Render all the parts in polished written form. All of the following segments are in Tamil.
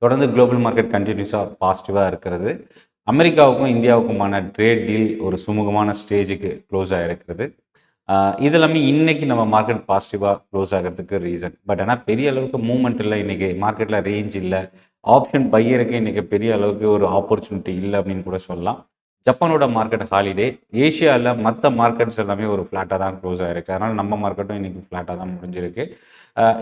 தொடர்ந்து குளோபல் மார்க்கெட் கண்டினியூஸாக பாசிட்டிவாக இருக்கிறது. அமெரிக்காவுக்கும் இந்தியாவுக்குமான ட்ரேட் டீல் ஒரு சுமூகமான ஸ்டேஜுக்கு க்ளோஸ் ஆகிருக்கிறது. இது எல்லாமே இன்றைக்கி நம்ம மார்க்கெட் பாசிட்டிவாக க்ளோஸ் ஆகிறதுக்கு ரீசன். பட் ஆனால் பெரிய அளவுக்கு மூவ்மெண்ட் இல்லை. இன்றைக்கி மார்க்கெட்டில் ரேஞ்ச் இல்லை. ஆப்ஷன் பையருக்கு இன்றைக்கி பெரிய அளவுக்கு ஒரு ஆப்பர்ச்சுனிட்டி இல்லை அப்படின்னு கூட சொல்லலாம். ஜப்பானோட மார்க்கெட் ஹாலிடே. ஏஷியாவில் மற்ற மார்க்கெட்ஸ் எல்லாமே ஒரு ஃப்ளாட்டாக தான் க்ளோஸ் ஆகிருக்கு. அதனால் நம்ம மார்க்கெட்டும் இன்றைக்கி ஃப்ளாட்டாக தான் முடிஞ்சிருக்கு.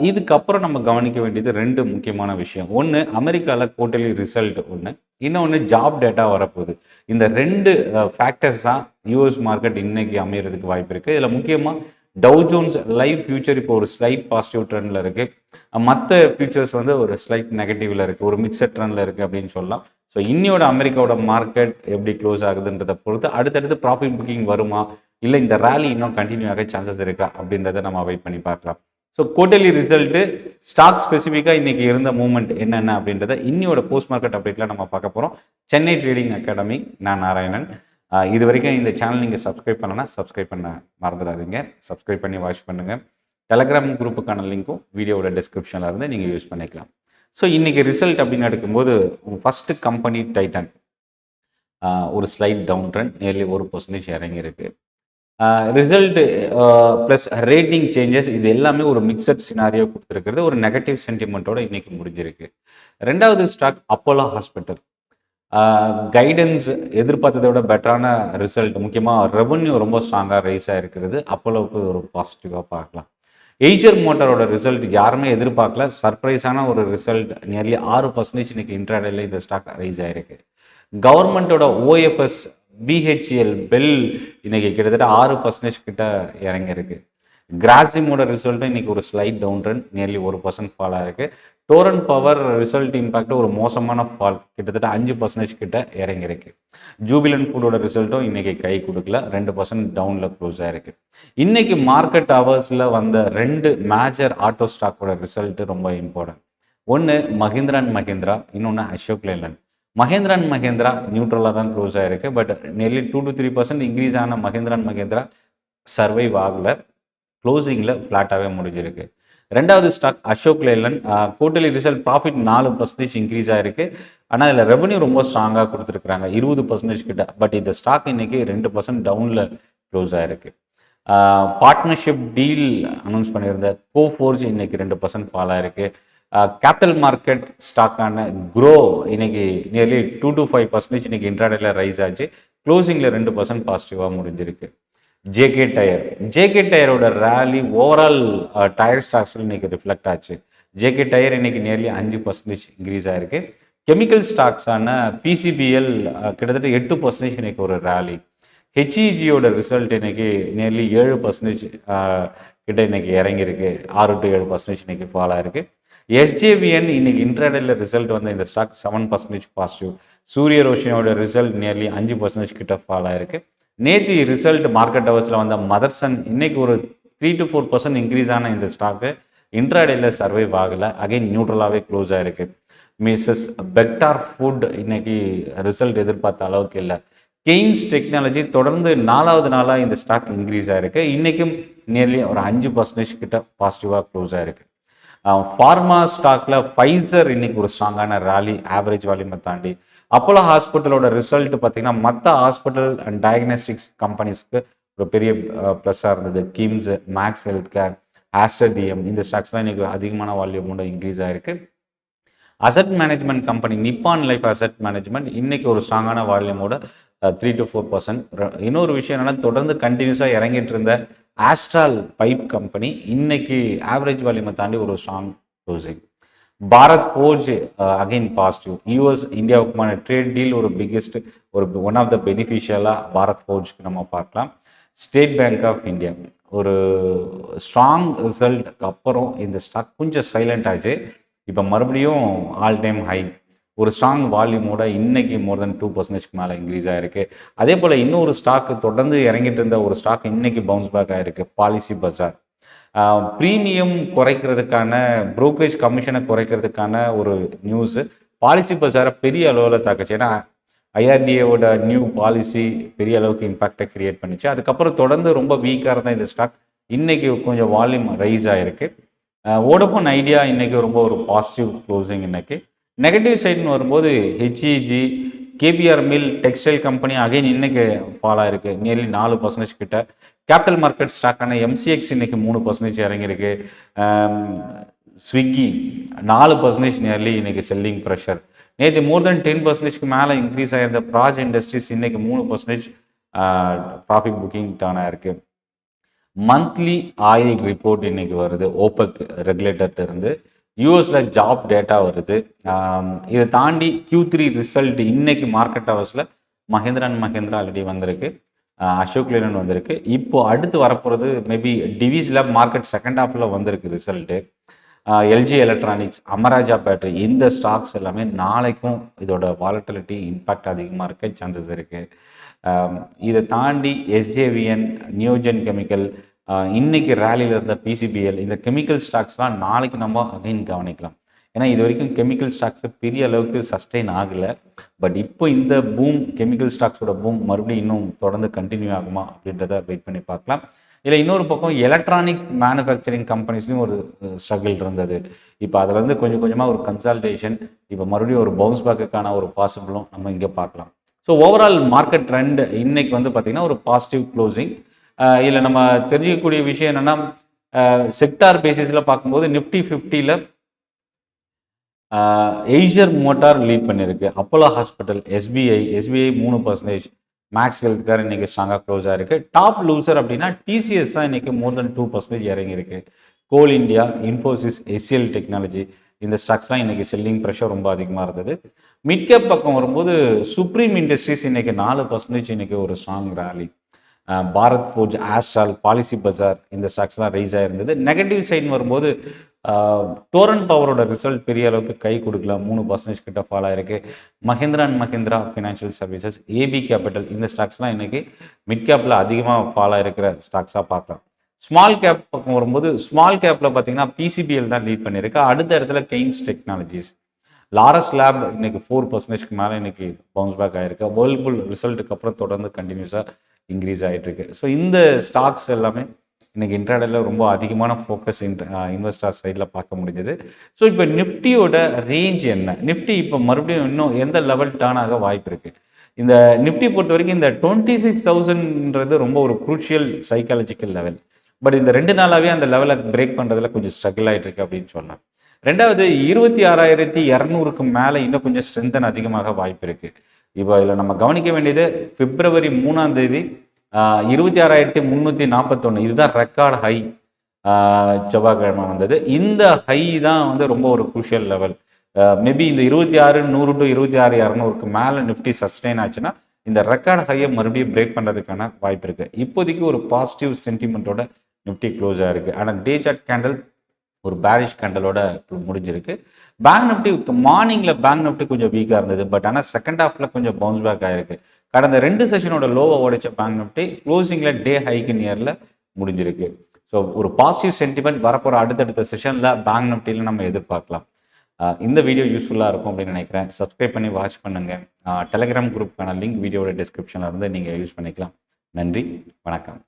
இதுக்கப்புறம் நம்ம கவனிக்க வேண்டியது 2 முக்கியமான விஷயம். ஒன்று, அமெரிக்காவில் குவார்ட்டர்லி ரிசல்ட் ஒன்று, இன்னொன்று ஜாப் டேட்டா வரப்போகுது. இந்த 2 ஃபேக்டர்ஸ் தான் யூஎஸ் மார்க்கெட் இன்னைக்கு அமையறதுக்கு வாய்ப்பு இருக்குது. இதில் முக்கியமாக டவ் ஜோன்ஸ் லைவ் ஃபியூச்சர் இப்போ ஒரு ஸ்லைட் பாசிட்டிவ் ட்ரெண்டில் இருக்குது. மற்ற ஃபியூச்சர்ஸ் வந்து ஒரு ஸ்லைட் நெகட்டிவில் இருக்குது, ஒரு மிக்சட் ட்ரெண்டில் இருக்குது அப்படின்னு சொல்லலாம். ஸோ இன்னியோட அமெரிக்காவோட மார்க்கெட் எப்படி க்ளோஸ் ஆகுதுன்றதை பொறுத்து அடுத்தடுத்து ப்ராஃபிட் புக்கிங் வருமா, இல்லை இந்த ரேலி இன்னும் கண்டினியூ ஆக சான்சஸ் இருக்கா அப்படின்றத நம்ம வெயிட் பண்ணி பார்க்கலாம். ஸோ குவார்ட்டர்லி ரிசல்ட்டு, ஸ்டாக் ஸ்பெசிஃபிக்காக இன்றைக்கி இருந்த மூவ்மெண்ட் என்னென்ன அப்படின்றத இன்னியோட போஸ்ட் மார்க்கெட் அப்டேட்டில் நம்ம பார்க்க போகிறோம். சென்னை ட்ரேடிங் அகாடமி, நான் நாராயணன். இது வரைக்கும் இந்த சேனல் நீங்கள் சப்ஸ்கிரைப் பண்ணலன்னா சப்ஸ்கிரைப் பண்ண மறந்துடாதீங்க. சப்ஸ்கிரைப் பண்ணி வாட்ச் பண்ணுங்கள். டெலகிராம் குரூப்புக்கான லிங்க்கும் வீடியோவோட டிஸ்கிரிப்ஷனில் இருந்து நீங்கள் யூஸ் பண்ணிக்கலாம். ஸோ இன்றைக்கி ரிசல்ட் அப்படின்னு எடுக்கும்போது ஃபஸ்ட்டு கம்பெனி டைட்டன் ஒரு ஸ்லைட் டவுன் ட்ரெண்ட், நியர்லி 1% இறங்கியிருக்கு. ரிசல்ட்டு ப்ளஸ் ரேட்டிங் சேஞ்சஸ் இது எல்லாமே ஒரு மிக்சட் சினாரியோ கொடுத்துருக்கிறது. ஒரு நெகட்டிவ் சென்டிமெண்ட்டோடு இன்றைக்கி முடிஞ்சிருக்கு. 2வது ஸ்டாக் அப்போலோ ஹாஸ்பிட்டல். கைடன்ஸ் எதிர்பார்த்ததை விட பெட்டரான ரிசல்ட், முக்கியமாக ரெவன்யூ ரொம்ப ஸ்ட்ராங்காக ரைஸ் ஆகிருக்கிறது. அப்போலோவுக்கு ஒரு பாசிட்டிவாக பார்க்கலாம். எய்ச்சர் மோட்டாரோட ரிசல்ட் யாருமே எதிர்பார்க்கல, சர்ப்ரைஸான ஒரு ரிசல்ட். நியர்லி 6% இன்றைக்கி இன்ட்ராடேல இந்த ஸ்டாக் ரைஸ் ஆகிருக்கு. கவர்மெண்ட்டோட ஓஎஃப்எஸ் பிஹெச்எல் பெல் இன்றைக்கி கிட்டத்தட்ட 6% கிட்ட இறங்கியிருக்கு. கிராசிமோட ரிசல்ட்டும் இன்றைக்கி ஒரு slight down trend, nearly 1% fall ஆகிருக்கு. டோரண்ட் பவர் ரிசல்ட் இம்பேக்ட் ஒரு மோசமான ஃபால், கிட்டத்தட்ட 5% கிட்ட இறங்கியிருக்கு. ஜூபிலண்ட் ஃபுட்டோட ரிசல்ட்டும் இன்றைக்கி கை கொடுக்கல, 2% டவுனில் க்ளோஸ் ஆகிருக்கு. இன்றைக்கி மார்க்கெட் ஹவர்ஸில் வந்த 2 மேஜர் ஆட்டோ ஸ்டாக்கோட ரிசல்ட் ரொம்ப இம்பார்ட்டன்ட். ஒன்று மஹிந்திரா அண்ட் மஹிந்திரா, இன்னொன்று அசோக் லேலண்ட். மஹிந்திரா அண்ட் மஹிந்திரா நியூட்ரலாக தான் க்ளோஸ் ஆகிருக்கு. பட் நியர்லி 2 to 3% இன்க்ரீஸ் ஆன மஹிந்திரா அண்ட் மஹிந்திரா சர்வைவ் ஆகலை, க்ளோசிங்கில் ஃப்ளாட்டாகவே முடிஞ்சிருக்கு. 2வது stock Ashok Leyland. Quarterly result profit 4% increase ஆகிருக்கு. ஆனால் இதில் ரெவன்யூ ரொம்ப ஸ்ட்ராங்காக கொடுத்துருக்குறாங்க, 20% கிட்ட. பட் இந்த ஸ்டாக் இன்றைக்கி 2% டவுனில் க்ளோஸ் ஆகிருக்கு. பார்ட்னர்ஷிப் டீல் அனௌன்ஸ் பண்ணியிருந்த கோஃபோர்ஜ் இன்றைக்கி 2% ஃபால் ஆகிருக்கு. கேபிட்டல் மார்க்கெட் ஸ்டாக்கான க்ரோ இன்றைக்கி நியர்லி 2 to 5% இன்றைக்கி இன்ட்ராடேல ரைஸ் ஆச்சு, க்ளோசிங்கில் 2% பாசிட்டிவாக முடிஞ்சிருக்கு. JK tyre. ஜேகே டயரோட ரேலி ஓவரால் டயர் ஸ்டாக்ஸில் இன்றைக்கி ரிஃப்ளெக்ட் ஆச்சு. ஜேகே டயர் இன்றைக்கி நியர்லி 5% இன்க்ரீஸ் ஆகிருக்கு. கெமிக்கல் ஸ்டாக்ஸான பிசிபிஎல் கிட்டத்தட்ட 8% இன்றைக்கி ஒரு ரேலி. ஹெச்இஜியோட ரிசல்ட் இன்றைக்கி நியர்லி 7% கிட்ட இன்றைக்கி இறங்கியிருக்கு, 6 to 7% இன்றைக்கி ஃபால் ஆகிருக்கு. எஸ்ஜேவிஎன் இன்றைக்கி இன்ட்ராடேல ரிசல்ட் வந்த இந்த ஸ்டாக் 7% பாசிட்டிவ். சூரிய ரோஷனியோட ரிசல்ட் நியர்லி 5% கிட்ட ஃபால் ஆகிருக்கு. நேற்று ரிசல்ட் மார்க்கெட் ஹவர்ஸில் வந்த மதர்சன் இன்றைக்கி ஒரு 3 to 4% இன்க்ரீஸ் ஆன இந்த ஸ்டாக்கு இன்ட்ராடேல சர்வைவ் ஆகலை, அகைன் நியூட்ரலாகவே க்ளோஸ் ஆகிருக்கு. மிஸ்ஸஸ் பெக்டார் ஃபுட் இன்றைக்கி ரிசல்ட் எதிர்பார்த்த அளவுக்கு இல்லை. கெய்ன்ஸ் டெக்னாலஜி தொடர்ந்து 4வது நாளாக இந்த ஸ்டாக் இன்க்ரீஸ் ஆகிருக்கு. இன்றைக்கும் நியர்லி ஒரு 5% கிட்ட பாசிட்டிவாக க்ளோஸ் ஆகிருக்கு. ஃபார்மா ஸ்டாக்கில் ஃபைசர் இன்றைக்கி ஒரு ஸ்ட்ராங்கான ரேலி, ஆவரேஜ் வால்யூமை தாண்டி. அப்போலோ ஹாஸ்பிட்டலோட ரிசல்ட் பார்த்திங்கன்னா மற்ற ஹாஸ்பிட்டல் அண்ட் டயக்னோஸ்டிக்ஸ் கம்பெனிஸ்க்கு ஒரு பெரிய ப்ளஸ்ஸாக இருந்தது. KIMS, Max health care, Aster DM இந்த ஸ்டாக்ஸ்லாம் இன்றைக்கி அதிகமான வால்யூமோட இன்க்ரீஸ் ஆகிருக்கு. Asset management company Nippon life asset management இன்றைக்கி ஒரு ஸ்ட்ராங்கான வால்யூமோட 3 to 4%. இன்னொரு விஷயம் என்னென்னா, தொடர்ந்து கண்டினியூஸாக இறங்கிட்டு இருந்த ஆஸ்ட்ரால் பைப் கம்பெனி இன்னைக்கு ஆவரேஜ் வால்யூமை தாண்டி ஒரு strong closing. Bharat Forge again positive. US இந்தியாவுக்குமான ட்ரேட் டீல் ஒரு பிக்கெஸ்ட், ஒரு ஒன் ஆஃப் த பெனிஃபிஷியலாக பாரத் ஃபோர்ஜ்க்கு நம்ம பார்க்கலாம். ஸ்டேட் பேங்க் ஆஃப் இந்தியா ஒரு ஸ்ட்ராங் ரிசல்ட்டுக்கு அப்புறம் இந்த ஸ்டாக் கொஞ்சம் சைலண்ட் ஆச்சு. இப்போ மறுபடியும் ஆல் டைம் ஹை, ஒரு ஸ்ட்ராங் வால்யூமோட இன்றைக்கி மோர் தென் 2% மேலே இன்க்ரீஸ் ஆகிருக்கு. அதே போல் இன்னொரு ஸ்டாக்கு தொடர்ந்து இறங்கிட்டு இருந்த ஒரு ஸ்டாக் இன்றைக்கி பவுன்ஸ் பேக் ஆகிருக்கு, பாலிசி பஜார். ப்ரீமியம் குறைக்கிறதுக்கான, ப்ரோக்கரேஜ் கமிஷனை குறைக்கிறதுக்கான ஒரு நியூஸு பாலிசி பஜாரை பெரிய அளவில் தாக்குச்சு. ஏன்னா ஐஆர்டிஏவோட நியூ பாலிசி பெரிய அளவுக்கு இம்பேக்டை க்ரியேட் பண்ணிச்சு. அதுக்கப்புறம் தொடர்ந்து ரொம்ப வீக்காக இருந்த இந்த ஸ்டாக் இன்றைக்கி கொஞ்சம் வால்யூம் ரைஸ் ஆகிருக்கு. வோடஃபோன் ஐடியா இன்றைக்கி ரொம்ப ஒரு பாசிட்டிவ் க்ளோசிங். இன்றைக்கி நெகட்டிவ் சைடுன்னு வரும்போது HEG, KPR mill, textile company again இன்னைக்கு ஃபால் ஆயிருக்கு. நியர்லி 4% கிட்ட. கேபிட்டல் மார்க்கெட் ஸ்டாக்கான எம்சிஎக்ஸ் இன்னைக்கு 3% இறங்கியிருக்கு. ஸ்விக்கி 4% நியர்லி இன்னைக்கு செல்லிங் ப்ரெஷர். நேற்று மோர் தென் 10%க்கு மேலே இன்க்ரீஸ் ஆகிருந்த ப்ராஜ் இண்டஸ்ட்ரீஸ் இன்னைக்கு 3% ப்ராஃபிட் புக்கிங் டர்ன் ஆயிருக்கு. மந்த்லி ஆயில் ரிப்போர்ட் இன்னைக்கு வருது ஓபெக் ரெகுலேட்டர்கிட்ட இருந்து. யூஎஸில் ஜாப் டேட்டா வருது. இதை தாண்டி Q3 ரிசல்ட் இன்னைக்கு மார்க்கெட் ஹவர்ஸில் மஹேந்திரா அண்ட் மஹேந்திரா ஆல்ரெடி வந்திருக்கு. அசோக் லேலண்ட் வந்திருக்கு. இப்போ அடுத்து வரப்போகிறது maybe TVS lab market second ஹாஃபில் வந்திருக்கு result. LG electronics, Amara Raja battery இந்த ஸ்டாக்ஸ் எல்லாமே நாளைக்கும் இதோட வாலட்டிலிட்டி இம்பேக்ட் அதிகமாக இருக்க சான்சஸ் இருக்குது. இதை தாண்டி எஸ்ஜேவிஎன், நியோஜன் கெமிக்கல், இன்னைக்கு ரேலியில் இருந்த பிசிபிஎல், இந்த கெமிக்கல் ஸ்டாக்ஸ்லாம் நாளைக்கு நம்ம அகைன் கவனிக்கலாம். ஏன்னா இது வரைக்கும் கெமிக்கல் ஸ்டாக்ஸ் பெரிய அளவுக்கு சஸ்டெயின் ஆகலை. பட் இப்போ இந்த பூம், கெமிக்கல் ஸ்டாக்ஸோட பூம் மறுபடியும் இன்னும் தொடர்ந்து கண்டினியூ ஆகுமா அப்படின்றத வெயிட் பண்ணி பார்க்கலாம். இதில் இன்னொரு பக்கம் எலக்ட்ரானிக்ஸ் மேனுஃபேக்சரிங் கம்பெனிஸ்லையும் ஒரு ஸ்ட்ரகிள் இருந்தது. இப்போ அதில் வந்து கொஞ்சம் கொஞ்சமாக ஒரு கன்சால்டேஷன், இப்போ மறுபடியும் ஒரு பவுன்ஸ் பேக்குக்கான ஒரு பாசிபிளும் நம்ம இங்கே பார்க்கலாம். ஸோ ஓவரால் மார்க்கெட் ட்ரெண்ட் இன்னைக்கு வந்து பார்த்திங்கன்னா ஒரு பாசிட்டிவ் க்ளோசிங். இதில் நம்ம தெரிஞ்சிக்கக்கூடிய விஷயம் என்னென்னா, செக்டார் பேசிஸில் பார்க்கும்போது நிஃப்டி 50ல் ஏஷியர் மோட்டார் லீட் பண்ணியிருக்கு. Apollo hospital, SBI 3%, Max health care இன்றைக்கி ஸ்ட்ராங்காக க்ளோஸ் ஆகிருக்கு. டாப் லூசர் அப்படின்னா டிசிஎஸ் தான் இன்றைக்கி மோர் தென் 2% இறங்கியிருக்கு. கோல் இண்டியா, இன்ஃபோசிஸ், எஸ்சிஎல் டெக்னாலஜி இந்த ஸ்டாக்ஸ்லாம் இன்றைக்கி செல்லிங் ப்ரெஷர் ரொம்ப அதிகமாக இருந்தது. மிட்கேப் பக்கம் வரும்போது சுப்ரீம் இண்டஸ்ட்ரீஸ் இன்றைக்கி 4% இன்றைக்கி ஒரு strong rally. Bharat Forge, Astral, policy Bazaar இந்த ஸ்டாக்ஸ்லாம் ரைஸ் ஆகிருந்தது. நெகட்டிவ் சைடுன்னு வரும்போது டோரன் பவரோட ரிசல்ட் பெரிய அளவுக்கு கை கொடுக்கல, 3% கிட்ட ஃபால் ஆயிருக்கு. Mahindra and Mahindra financial services, AB capital இந்த ஸ்டாக்ஸ்லாம் இன்றைக்கி மிட் கேப்பில் அதிகமாக ஃபால் ஆகிருக்கிற ஸ்டாக்ஸாக பார்க்கலாம். ஸ்மால் கேப் பக்கம் வரும்போது ஸ்மால் கேப்பில் பார்த்தீங்கன்னா பிசிபிஎல் தான் லீட் பண்ணியிருக்கு. அடுத்த இடத்துல கெய்ன்ஸ் டெக்னாலஜிஸ், லாரஸ் லேப் இன்னைக்கு 4%க்கு மேலே இன்னைக்கு பவுன்ஸ் பேக் ஆகிருக்கு. வேர்ல்புல் ரிசல்ட்டுக்கு அப்புறம் தொடர்ந்து கண்டினியூஸாக இன்க்ரீஸ் ஆகிட்டு இருக்கு. ஸோ இந்த ஸ்டாக்ஸ் எல்லாமே இன்னைக்கு இன்ட்ராடேல ரொம்ப அதிகமான ஃபோக்கஸ் இன்வெஸ்டர் சைடில் பார்க்க முடிஞ்சது. ஸோ இப்போ நிஃப்டியோட ரேஞ்ச் என்ன, நிஃப்டி இப்போ மறுபடியும் இன்னும் எந்த லெவல் டர்ன் ஆக வாய்ப்பு இருக்குது? இந்த நிஃப்டி பொறுத்த வரைக்கும் இந்த 26,000ன்றது ரொம்ப ஒரு குரூஷியல் சைக்காலஜிக்கல் லெவல். பட் இந்த 2 நாளாகவே அந்த லெவலை பிரேக் பண்ணுறதுல கொஞ்சம் ஸ்ட்ரகிள் ஆகிட்டு இருக்கு அப்படின்னு சொல்லலாம். ரெண்டாவது 26,200க்கு மேலே இன்னும் கொஞ்சம் ஸ்ட்ரென்தன் அதிகமாக வாய்ப்பு இருக்குது. இப்போ இதில் நம்ம கவனிக்க வேண்டியது பிப்ரவரி 3ஆம் தேதி 26,341 இதுதான் ரெக்கார்டு ஹை செவ்வாய்க்கிழமை வந்தது. இந்த ஹை தான் வந்து ரொம்ப ஒரு குரூஷியல் லெவல். மேபி இந்த 26,100 to 26,200க்கு மேலே நிஃப்டி சஸ்டெயின் ஆச்சுன்னா இந்த ரெக்கார்டு ஹையை மறுபடியும் பிரேக் பண்ணுறதுக்கான வாய்ப்பு இருக்குது. இப்போதைக்கு ஒரு பாசிட்டிவ் சென்டிமெண்ட்டோட நிஃப்டி க்ளோஸ் ஆகிருக்கு. ஆனால் டே சார்ட் கேண்டல் ஒரு பேரிஷ் கேண்டலோட முடிஞ்சிருக்கு. பேங்க் நிஃப்டி மார்னிங்கில் பேங்க் நிஃப்டி கொஞ்சம் வீக்காக இருந்தது. பட் ஆனால் செகண்ட் ஹாஃபில் கொஞ்சம் பவுன்ஸ் பேக் ஆகிருக்கு. கடந்த 2 செஷனோட லோவை உடைச்ச பேங்க் நிஃப்டி க்ளோசிங்கில் டே ஹைக்கு நியரில் முடிஞ்சிருக்கு. ஸோ ஒரு பாசிட்டிவ் சென்டிமெண்ட் வரப்போகிற அடுத்தடுத்த செஷனில் பேங்க் நிஃப்டியில் நம்ம எதிர்பார்க்கலாம். இந்த வீடியோ யூஸ்ஃபுல்லாக இருக்கும் அப்படின்னு நினைக்கிறேன். சப்ஸ்கிரைப் பண்ணி வாட்ச் பண்ணுங்கள். டெலிகிராம் குரூப்புக்கான லிங்க் வீடியோட டிஸ்கிரிப்ஷனில் இருந்து நீங்கள் யூஸ் பண்ணிக்கலாம். நன்றி, வணக்கம்.